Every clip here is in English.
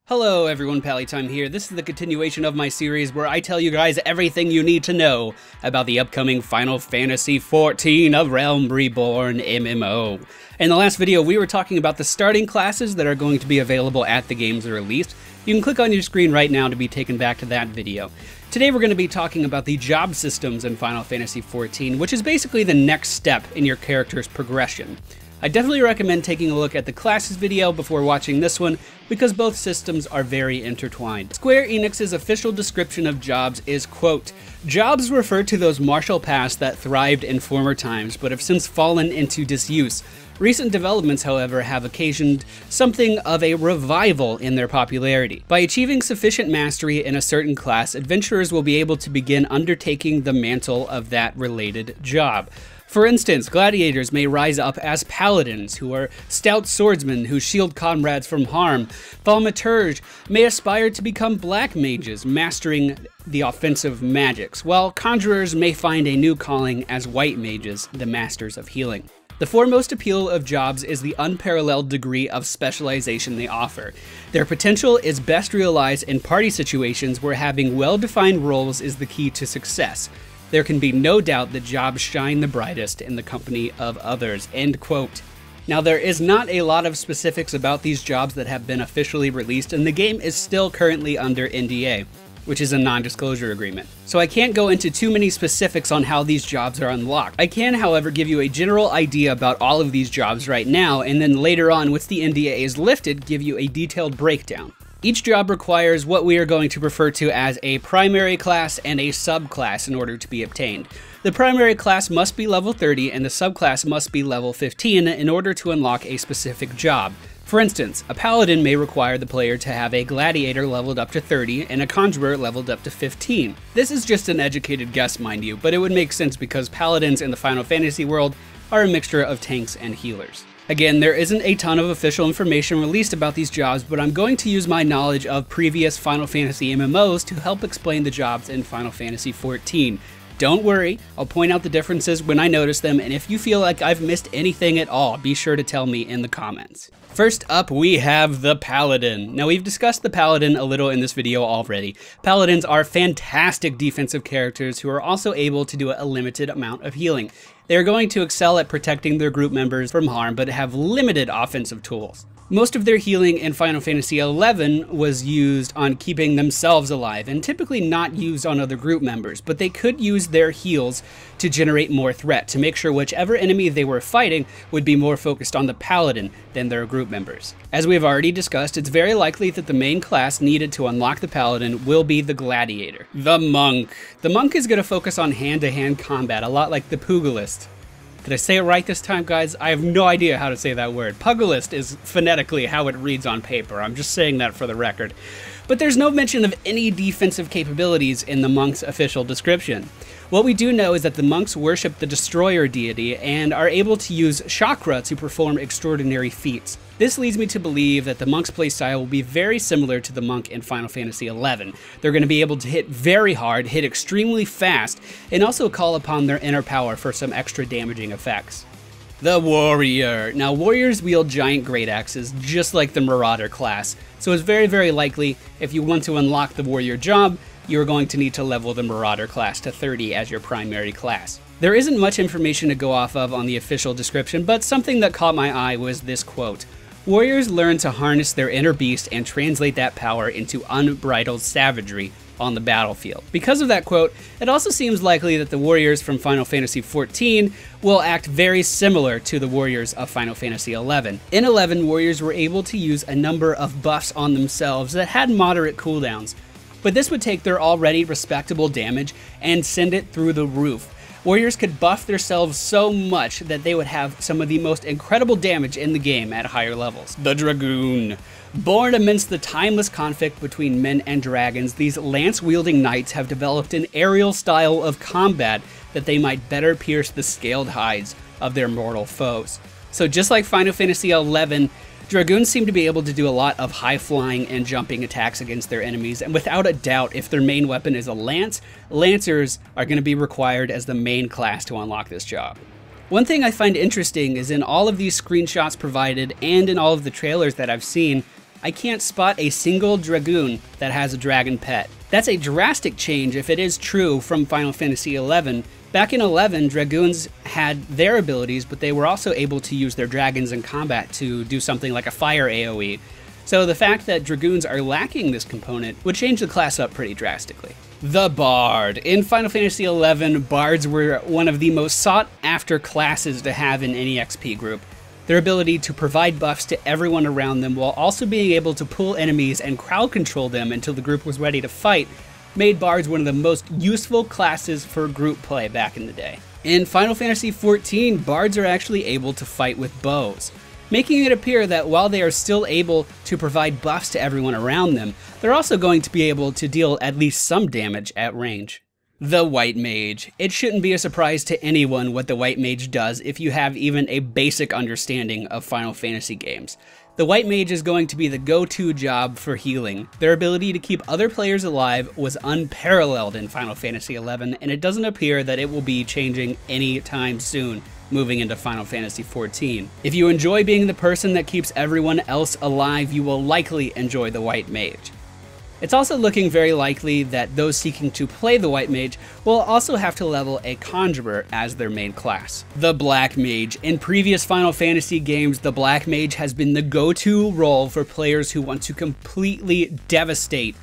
Hello everyone, Pallytime here. This is the continuation of my series where I tell you guys everything you need to know about the upcoming Final Fantasy XIV A Realm Reborn MMO. In the last video, we were talking about the starting classes that are going to be available at the game's release. You can click on your screen right now to be taken back to that video. Today we're going to be talking about the job systems in Final Fantasy XIV, which is basically the next step in your character's progression. I definitely recommend taking a look at the classes video before watching this one, because both systems are very intertwined. Square Enix's official description of jobs is, quote, "Jobs refer to those martial paths that thrived in former times, but have since fallen into disuse. Recent developments, however, have occasioned something of a revival in their popularity. By achieving sufficient mastery in a certain class, adventurers will be able to begin undertaking the mantle of that related job. For instance, gladiators may rise up as paladins, who are stout swordsmen who shield comrades from harm. Thaumaturge may aspire to become black mages, mastering the offensive magics, while conjurers may find a new calling as white mages, the masters of healing. The foremost appeal of jobs is the unparalleled degree of specialization they offer. Their potential is best realized in party situations where having well-defined roles is the key to success. There can be no doubt that jobs shine the brightest in the company of others," end quote. Now, there is not a lot of specifics about these jobs that have been officially released, and the game is still currently under NDA, which is a non-disclosure agreement. So I can't go into too many specifics on how these jobs are unlocked. I can, however, give you a general idea about all of these jobs right now, and then later on, once the NDA is lifted, give you a detailed breakdown. Each job requires what we are going to refer to as a primary class and a subclass in order to be obtained. The primary class must be level 30 and the subclass must be level 15 in order to unlock a specific job. For instance, a paladin may require the player to have a gladiator leveled up to 30 and a conjurer leveled up to 15. This is just an educated guess, mind you, but it would make sense because paladins in the Final Fantasy world are a mixture of tanks and healers. Again, there isn't a ton of official information released about these jobs, but I'm going to use my knowledge of previous Final Fantasy MMOs to help explain the jobs in Final Fantasy XIV. Don't worry, I'll point out the differences when I notice them, and if you feel like I've missed anything at all, be sure to tell me in the comments. First up, we have the Paladin. Now, we've discussed the Paladin a little in this video already. Paladins are fantastic defensive characters who are also able to do a limited amount of healing. They're going to excel at protecting their group members from harm, but have limited offensive tools. Most of their healing in Final Fantasy XI was used on keeping themselves alive, and typically not used on other group members, but they could use their heals to generate more threat, to make sure whichever enemy they were fighting would be more focused on the Paladin than their group members. As we have already discussed, it's very likely that the main class needed to unlock the Paladin will be the Gladiator. The Monk. The Monk is going to focus on hand-to-hand combat, a lot like the Pugilist. Did I say it right this time, guys? I have no idea how to say that word. Pugilist is phonetically how it reads on paper. I'm just saying that for the record. But there's no mention of any defensive capabilities in the Monk's official description. What we do know is that the Monks worship the Destroyer deity and are able to use chakra to perform extraordinary feats. This leads me to believe that the Monk's playstyle will be very similar to the Monk in Final Fantasy XI. They're going to be able to hit very hard, hit extremely fast, and also call upon their inner power for some extra damaging effects. The Warrior. Now, warriors wield giant great axes just like the Marauder class, so it's very likely if you want to unlock the Warrior job, you're going to need to level the Marauder class to 30 as your primary class. There isn't much information to go off of on the official description, but something that caught my eye was this quote: "Warriors learn to harness their inner beast and translate that power into unbridled savagery on the battlefield." Because of that quote, it also seems likely that the warriors from Final Fantasy XIV will act very similar to the warriors of Final Fantasy XI. In XI, warriors were able to use a number of buffs on themselves that had moderate cooldowns, but this would take their already respectable damage and send it through the roof. Warriors could buff themselves so much that they would have some of the most incredible damage in the game at higher levels. The Dragoon. Born amidst the timeless conflict between men and dragons, these lance-wielding knights have developed an aerial style of combat that they might better pierce the scaled hides of their mortal foes. So just like Final Fantasy XI, Dragoons seem to be able to do a lot of high-flying and jumping attacks against their enemies, and without a doubt, if their main weapon is a lance, Lancers are going to be required as the main class to unlock this job. One thing I find interesting is in all of these screenshots provided and in all of the trailers that I've seen, I can't spot a single Dragoon that has a dragon pet. That's a drastic change if it is true from Final Fantasy XI. Back in 11, Dragoons had their abilities, but they were also able to use their dragons in combat to do something like a fire AoE. So the fact that Dragoons are lacking this component would change the class up pretty drastically. The Bard. In Final Fantasy XI, Bards were one of the most sought after classes to have in any XP group. Their ability to provide buffs to everyone around them while also being able to pull enemies and crowd control them until the group was ready to fight made Bards one of the most useful classes for group play back in the day. In Final Fantasy XIV, Bards are actually able to fight with bows, making it appear that while they are still able to provide buffs to everyone around them, they're also going to be able to deal at least some damage at range. The White Mage. It shouldn't be a surprise to anyone what the White Mage does if you have even a basic understanding of Final Fantasy games. The White Mage is going to be the go-to job for healing. Their ability to keep other players alive was unparalleled in Final Fantasy XI, and it doesn't appear that it will be changing anytime soon moving into Final Fantasy XIV. If you enjoy being the person that keeps everyone else alive, you will likely enjoy the White Mage. It's also looking very likely that those seeking to play the White Mage will also have to level a Conjurer as their main class. The Black Mage. In previous Final Fantasy games, the Black Mage has been the go-to role for players who want to completely devastate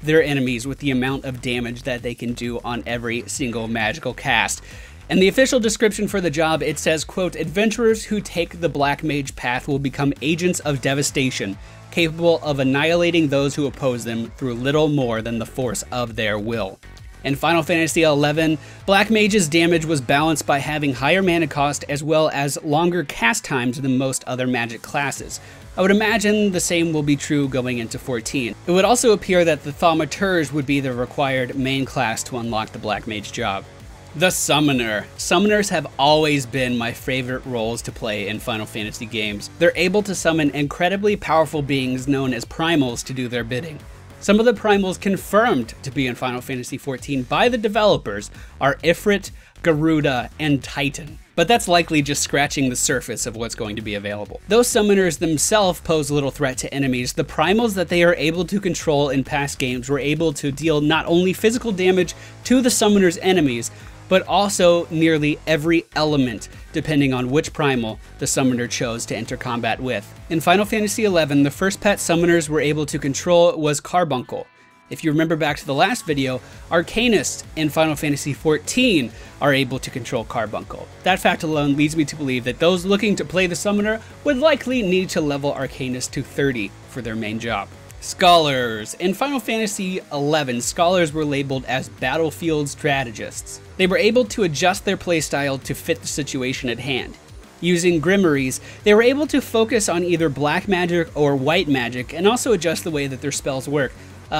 their enemies with the amount of damage that they can do on every single magical cast. In the official description for the job, it says, quote, "Adventurers who take the Black Mage path will become agents of devastation, capable of annihilating those who oppose them through little more than the force of their will." In Final Fantasy XI, Black Mage's damage was balanced by having higher mana cost as well as longer cast times than most other magic classes. I would imagine the same will be true going into 14. It would also appear that the Thaumaturge would be the required main class to unlock the Black Mage job. The Summoner. Summoners have always been my favorite roles to play in Final Fantasy games. They're able to summon incredibly powerful beings known as primals to do their bidding. Some of the primals confirmed to be in Final Fantasy XIV by the developers are Ifrit, Garuda, and Titan. But that's likely just scratching the surface of what's going to be available. Though summoners themselves pose little threat to enemies, the primals that they are able to control in past games were able to deal not only physical damage to the summoner's enemies, but also nearly every element, depending on which primal the summoner chose to enter combat with. In Final Fantasy XI, the first pet summoners were able to control was Carbuncle. If you remember back to the last video, Arcanists in Final Fantasy XIV are able to control Carbuncle. That fact alone leads me to believe that those looking to play the summoner would likely need to level Arcanist to 30 for their main job. Scholars. In Final Fantasy XI, Scholars were labeled as battlefield strategists. They were able to adjust their playstyle to fit the situation at hand. Using grimoires, they were able to focus on either black magic or white magic and also adjust the way that their spells work.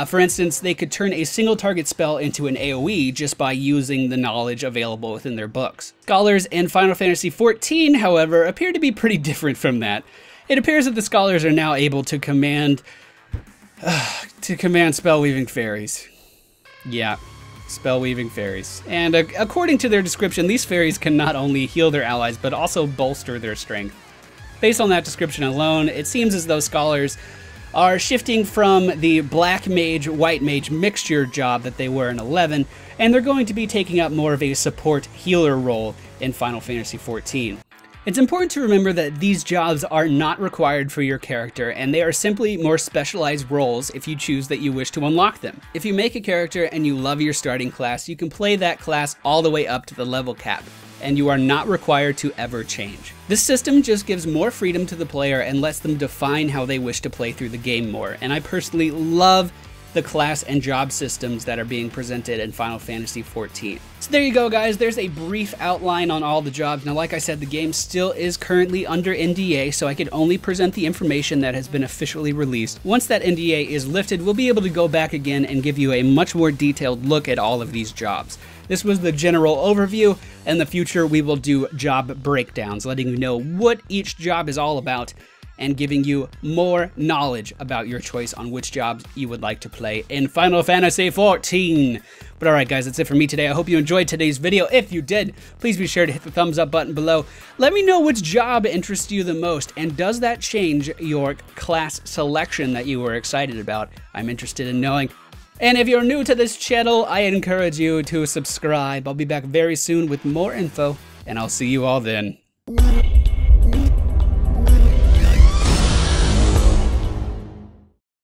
For instance, they could turn a single target spell into an AoE just by using the knowledge available within their books. Scholars in Final Fantasy XIV, however, appear to be pretty different from that. It appears that the Scholars are now able to command spell-weaving fairies. Yeah, spell-weaving fairies. And according to their description, these fairies can not only heal their allies, but also bolster their strength. Based on that description alone, it seems as though Scholars are shifting from the Black Mage, White Mage mixture job that they were in 11, and they're going to be taking up more of a support healer role in Final Fantasy XIV. It's important to remember that these jobs are not required for your character, and they are simply more specialized roles if you choose that you wish to unlock them. If you make a character and you love your starting class, you can play that class all the way up to the level cap, and you are not required to ever change. This system just gives more freedom to the player and lets them define how they wish to play through the game more, and I personally love the class and job systems that are being presented in Final Fantasy XIV. So there you go, guys. There's a brief outline on all the jobs. Now, like I said, the game still is currently under NDA, so I could only present the information that has been officially released. Once that NDA is lifted, we'll be able to go back again and give you a much more detailed look at all of these jobs. This was the general overview. In the future, we will do job breakdowns, letting you know what each job is all about and giving you more knowledge about your choice on which jobs you would like to play in Final Fantasy XIV. But alright guys, that's it for me today. I hope you enjoyed today's video. If you did, please be sure to hit the thumbs up button below. Let me know which job interests you the most, and does that change your class selection that you were excited about? I'm interested in knowing. And if you're new to this channel, I encourage you to subscribe. I'll be back very soon with more info, and I'll see you all then.